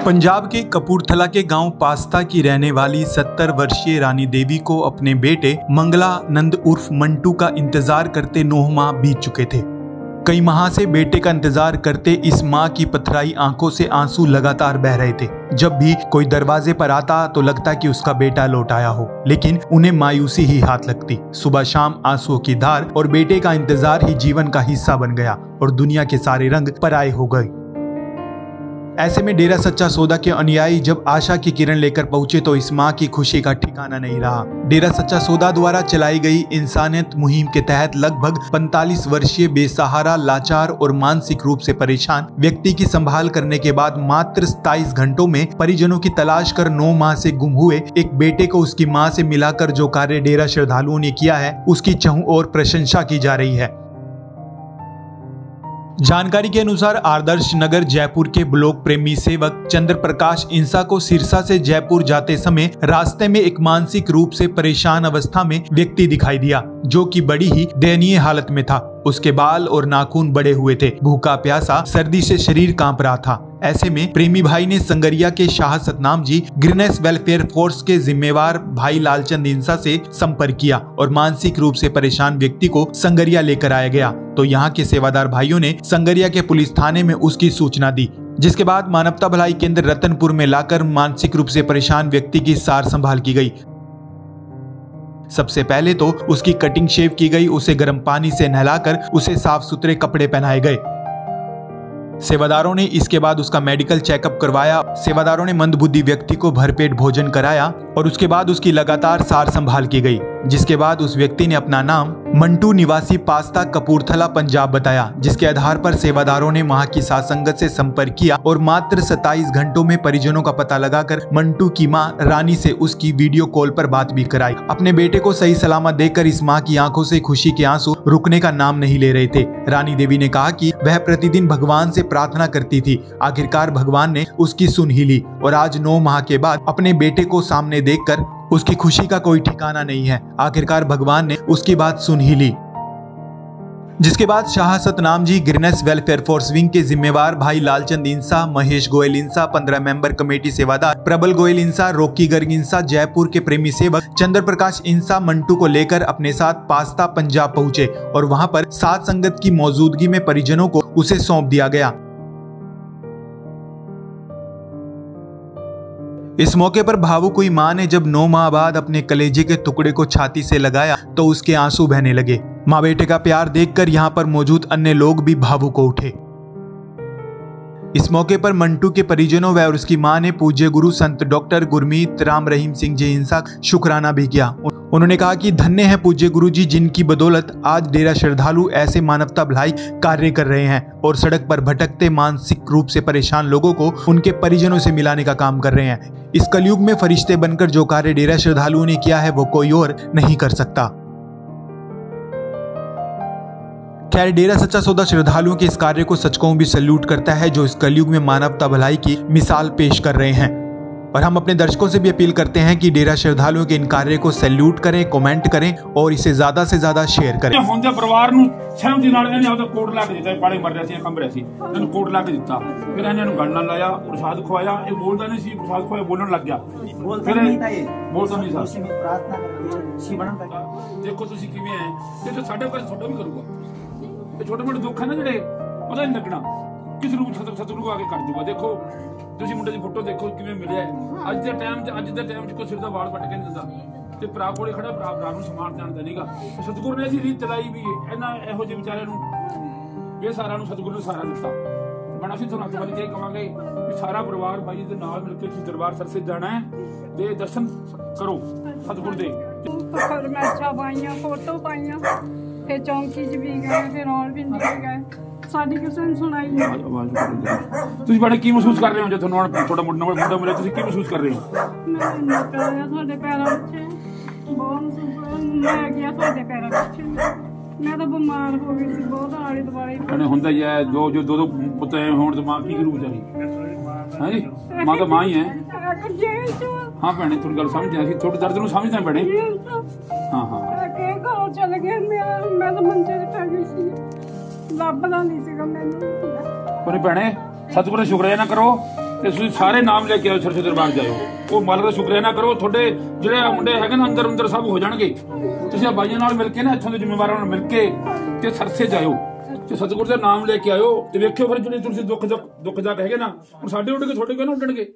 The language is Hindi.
पंजाब के कपूरथला के गांव पास्ता की रहने वाली 70 वर्षीय रानी देवी को अपने बेटे मंगला नंद उर्फ मंटू का इंतजार करते 9 माह बीत चुके थे। कई माह से बेटे का इंतजार करते इस मां की पथराई आंखों से आंसू लगातार बह रहे थे। जब भी कोई दरवाजे पर आता तो लगता कि उसका बेटा लौट आया हो, लेकिन उन्हें मायूसी ही हाथ लगती। सुबह शाम आंसुओं की धार और बेटे का इंतजार ही जीवन का हिस्सा बन गया और दुनिया के सारे रंग पराये हो गए। ऐसे में डेरा सच्चा सौदा के अनुयायी जब आशा की किरण लेकर पहुंचे तो इस मां की खुशी का ठिकाना नहीं रहा। डेरा सच्चा सौदा द्वारा चलाई गई इंसानियत मुहिम के तहत लगभग 45 वर्षीय बेसहारा, लाचार और मानसिक रूप से परेशान व्यक्ति की संभाल करने के बाद मात्र 27 घंटों में परिजनों की तलाश कर 9 माह से गुम हुए एक बेटे को उसकी मां से मिलाकर जो कार्य डेरा श्रद्धालुओं ने किया है, उसकी चहुं ओर प्रशंसा की जा रही है। जानकारी के अनुसार आदर्श नगर जयपुर के ब्लॉक प्रेमी सेवक चंद्र प्रकाश इंसा को सिरसा से जयपुर जाते समय रास्ते में एक मानसिक रूप से परेशान अवस्था में व्यक्ति दिखाई दिया, जो कि बड़ी ही दयनीय हालत में था। उसके बाल और नाखून बड़े हुए थे, भूखा प्यासा, सर्दी से शरीर कांप रहा था। ऐसे में प्रेमी भाई ने संगरिया के Shah Satnam ji greenish welfare force के जिम्मेवार भाई लालचंद इंसा से संपर्क किया और मानसिक रूप से परेशान व्यक्ति को संगरिया लेकर आया गया। तो यहाँ के सेवादार भाइयों ने संगरिया के पुलिस थाने में उसकी सूचना दी, जिसके बाद मानवता भलाई केंद्र रतनपुर में लाकर मानसिक रूप से परेशान व्यक्ति की सार संभाल की गई। सबसे पहले तो उसकी कटिंग शेव की गई, उसे गर्म पानी से नहलाकर उसे साफ सुथरे कपड़े पहनाए गए। सेवादारों ने इसके बाद उसका मेडिकल चेकअप करवाया। सेवादारों ने मंदबुद्धि व्यक्ति को भरपेट भोजन कराया और उसके बाद उसकी लगातार सार संभाल की गई, जिसके बाद उस व्यक्ति ने अपना नाम मंटू निवासी पास्ता कपूरथला पंजाब बताया, जिसके आधार पर सेवादारों ने वहां की साथ संगत से संपर्क किया और मात्र 27 घंटों में परिजनों का पता लगाकर मंटू की मां रानी से उसकी वीडियो कॉल पर बात भी कराई। अपने बेटे को सही सलामत देखकर इस मां की आंखों से खुशी के आंसू रुकने का नाम नहीं ले रहे थे। रानी देवी ने कहा कि वह प्रतिदिन भगवान से प्रार्थना करती थी, आखिरकार भगवान ने उसकी सुन ही ली और आज 9 माह के बाद अपने बेटे को सामने देखकर उसकी खुशी का कोई ठिकाना नहीं है। आखिरकार भगवान ने उसकी बात सुन ही ली। जिसके बाद Shah Satnam ji greenish welfare force wing के जिम्मेवार भाई लालचंद इंसा, महेश गोयल इंसा, 15 मेंबर कमेटी सेवादार प्रबल गोयल इंसा, रॉकी गर्ग इंसा, जयपुर के प्रेमी सेवक चंद्र प्रकाश इंसा मंटू को लेकर अपने साथ पास्ता पंजाब पहुंचे और वहां पर साथ संगत की मौजूदगी में परिजनों को उसे सौंप दिया गया। इस मौके पर भावुक हुई मां ने जब 9 माह बाद अपने कलेजे के टुकड़े को छाती से लगाया तो उसके आंसू बहने लगे। मां बेटे का प्यार देखकर यहाँ पर मौजूद अन्य लोग भी भावुक हो उठे। इस मौके पर मंटू के परिजनों व उसकी मां ने पूज्य गुरु संत डॉक्टर गुरमीत राम रहीम सिंह जी इंसा शुक्राना भी किया। उन्होंने कहा कि धन्य है पूज्य गुरु जी, जिनकी बदौलत आज डेरा श्रद्धालु ऐसे मानवता भलाई कार्य कर रहे हैं और सड़क पर भटकते मानसिक रूप से परेशान लोगों को उनके परिजनों से मिलाने का काम कर रहे हैं। इस कलयुग में फरिश्ते बनकर जो कार्य डेरा श्रद्धालुओं ने किया है वो कोई और नहीं कर सकता। खैर, डेरा सच्चा सौदा श्रद्धालुओं के इस कार्य को सच कहूं भी सैल्यूट करता है, जो इस कलयुग में मानवता भलाई की मिसाल पेश कर रहे हैं। और हम अपने दर्शकों से भी अपील करते हैं कि डेरा श्रद्धालुओं के इन कार्य को सैल्यूट करें, कमेंट करें और इसे ज्यादा से ज्यादा शेयर करें। परिवार ਨੂੰ ਸਹਿਮਤੀ ਨਾਲ ਇਹਨੇ ਆਪਦਾ ਕੋਟ ਲਾ ਕੇ ਦਿੱਤਾ, ਪਾੜੇ ਮਰ ਰਿਹਾ ਸੀ, ਕੰਬ ਰਿਹਾ ਸੀ, ਇਹਨੂੰ ਕੋਟ ਲਾ ਕੇ ਦਿੱਤਾ। ਫਿਰ ਇਹਨੇ ਇਹਨੂੰ ਗੰਨ ਨਾਲ ਲਾਇਆ, ਪ੍ਰਸਾਦ ਖਵਾਇਆ। ਇਹ ਬੋਲਦਾ ਨਹੀਂ ਸੀ, ਪ੍ਰਸਾਦ ਖਵਾਇਆ ਬੋਲਣ ਲੱਗ ਗਿਆ। ਫਿਰ ਬੋਲਦਾ ਨਹੀਂ ਸੀ। ਪ੍ਰਾਰਥਨਾ ਕਰਨੀ ਸੀ ਬਣਨ ਦਾ। ਦੇਖੋ ਤੁਸੀਂ ਕਿਵੇਂ ਹੈ, ਤੇ ਸਾਡੇ ਕੋਲ ਛੋਟਾ ਵੀ ਕਰੂਗਾ। ਇਹ ਛੋਟੇ ਮੋਟੇ ਦੁੱਖ ਹੈ ਨਾ ਜਿਹੜੇ, ਪਤਾ ਨਹੀਂ ਲੱਗਣਾ ਕਿਸ ਰੂਪ ਸਤਿਗੁਰੂ ਆ ਕੇ ਕਰ ਦੂਗਾ। ਦੇਖੋ ਤੁਸੀਂ ਮੁੰਡੇ ਦੀ ਫੋਟੋ ਦੇਖੋ ਕਿਵੇਂ ਮਿਲਿਆ। ਅੱਜ ਦੇ ਟਾਈਮ 'ਚ ਕੋਈ ਸਿਰ ਦਾ ਵਾਲ ਵੱਟ ਕੇ ਨਹੀਂ ਦਿੰਦਾ ਤੇ ਭਰਾ ਕੋਲੇ ਖੜਾ, ਭਰਾ ਨੂੰ ਸਮਾਨ ਜਾਣਦਾ ਨਹੀਂਗਾ। ਸਤਿਗੁਰੂ ਨੇ ਅਸੀਂ ਰੀਤ ਚਲਾਈ ਵੀ ਇਹਨਾਂ ਇਹੋ ਜਿਹੇ ਵਿਚਾਰਿਆਂ ਨੂੰ, ਬੇਸਹਾਰਾ ਨੂੰ ਸਤਿਗੁਰੂ ਨੇ ਸਹਾਰਾ ਦਿੱਤਾ। ਬਣਾ ਅਸੀਂ ਤੁਹਾਨੂੰ ਅੱਜ ਵੱਲ ਕੇ ਕਹਾਂਗੇ ਵੀ ਸਾਰਾ ਪਰਿਵਾਰ ਬਾਈ ਦੇ ਨਾਲ ਮਿਲ ਕੇ ਤੁਸੀਂ ਦਰਬਾਰ ਸਰਸੇ ਜਾਣਾ ਹੈ ਤੇ ਦਰਸ਼ਨ ਕਰੋ ਸਤਿਗੁਰ ਦੇ। ਫਰਮਾਇਸ਼ਾਂ ਪਾਈਆਂ, ਫੋਟੋ ਪਾਈਆਂ, ਫਿਰ ਚੌਂਕੀ 'ਚ ਵੀ ਗਏ, ਫਿਰ ਰਾਵਲਪਿੰਡੀ ਵੀ ਗਏ। ਸਾਡੀ ਕਿਸੇ ਨੇ ਸੁਣਾਈ ਨਹੀਂ। ਤੁਸੀਂ ਬੜੇ ਕੀ ਮਹਿਸੂਸ ਕਰ ਰਹੇ ਹੋ ਜੇ ਤੁਹਾਨੂੰ ਤੁਹਾਡਾ ਮੁੰਡਾ ਮਿਲਿਆ? ਤੁਸੀਂ ਕੀ ਮਹਿਸੂਸ ਕਰ ਰਹੇ ਹੋ? ਮੈਂ ਤੁਹਾਡੇ ਪੈਰਾਂ ਵਿੱਚ ਬਹੁਤ ਮੈਂ ਗਿਆ, ਤੁਹਾਡੇ ਪੈਰਾਂ ਵਿੱਚ ਮੈਂ ਤਾਂ ਬਿਮਾਰ ਹੋ ਗਈ ਸੀ ਬਹੁਤ, ਆਲੇ ਦੁਆਲੇ ਹੁੰਦਾ ਹੀ ਹੈ। ਦੋ ਪੁੱਤ ਹੋਣ ਤੇ ਮਾਂ ਕੀ ਕਰੂ ਵਿਚਾਰੀ? ਹਾਂਜੀ, ਮਾਂ ਤਾਂ ਮਾਂ ਹੀ ਹੈ। ਹਾਂ ਭੈਣੇ, ਤੁਹਾਡੀ ਗੱਲ ਸਮਝਿਆ ਸੀ, ਤੁਹਾਡੇ ਦਰਦ ਨੂੰ ਸਮਝਦਾ ਭੈਣੇ। ਹਾਂ ਘਰੋਂ ਚਲੇ ਗਏ, ਮੈਂ ਤਾਂ ਮੰਜੇ ਤੇ ਪੈ ਗਈ ਸੀ, ਲੱਭਦਾ ਨਹੀਂ ਸੀਗਾ ਮੈਨੂੰ। ਭੈਣੇ ਸਤਿਗੁਰੂ ਦਾ ਸ਼ੁਕਰੀਆ ਨਾ ਕਰੋ। ਤੇ ਤੁਸੀਂ ਸਾਰੇ ਨਾਮ ਲੈ ਕੇ ਆਓ, ਸਰਸੇ ਦਰਬਾਰ ਜਾਇਓ। ਉਹ ਮਾਲਕ ਦਾ ਸ਼ੁਕਰਾਨਾ ਕਰੋ, ਤੁਹਾਡੇ ਜਿਹੜੇ ਮੁੰਡੇ ਹੈਗੇ ਨਾ ਅੰਦਰ ਸਭ ਹੋ ਜਾਣਗੇ। ਤੁਸੀਂ ਆ ਬਾਈਆਂ ਨਾਲ ਮਿਲ ਕੇ ਨਾ, ਇੱਥੋਂ ਦੇ ਜ਼ਿੰਮੇਵਾਰਾਂ ਨਾਲ ਮਿਲ ਕੇ ਤੇ ਸਰਸੇ ਜਾਇਓ ਤੇ ਸਤਿਗੁਰ ਦਾ ਨਾਮ ਲੈ ਕੇ ਆਇਓ ਤੇ ਵੇਖਿਓ ਫਿਰ ਜਿਹੜੇ ਤੁਸੀਂ ਦੁੱਖ ਜਾ ਹੈਗੇ ਨਾ, ਹੁਣ ਸਾਡੇ ਉੱਡ ਕੇ ਤੁਹਾਡੇ ਕਿਉਂ ਨਾ ਉੱਡਣਗੇ।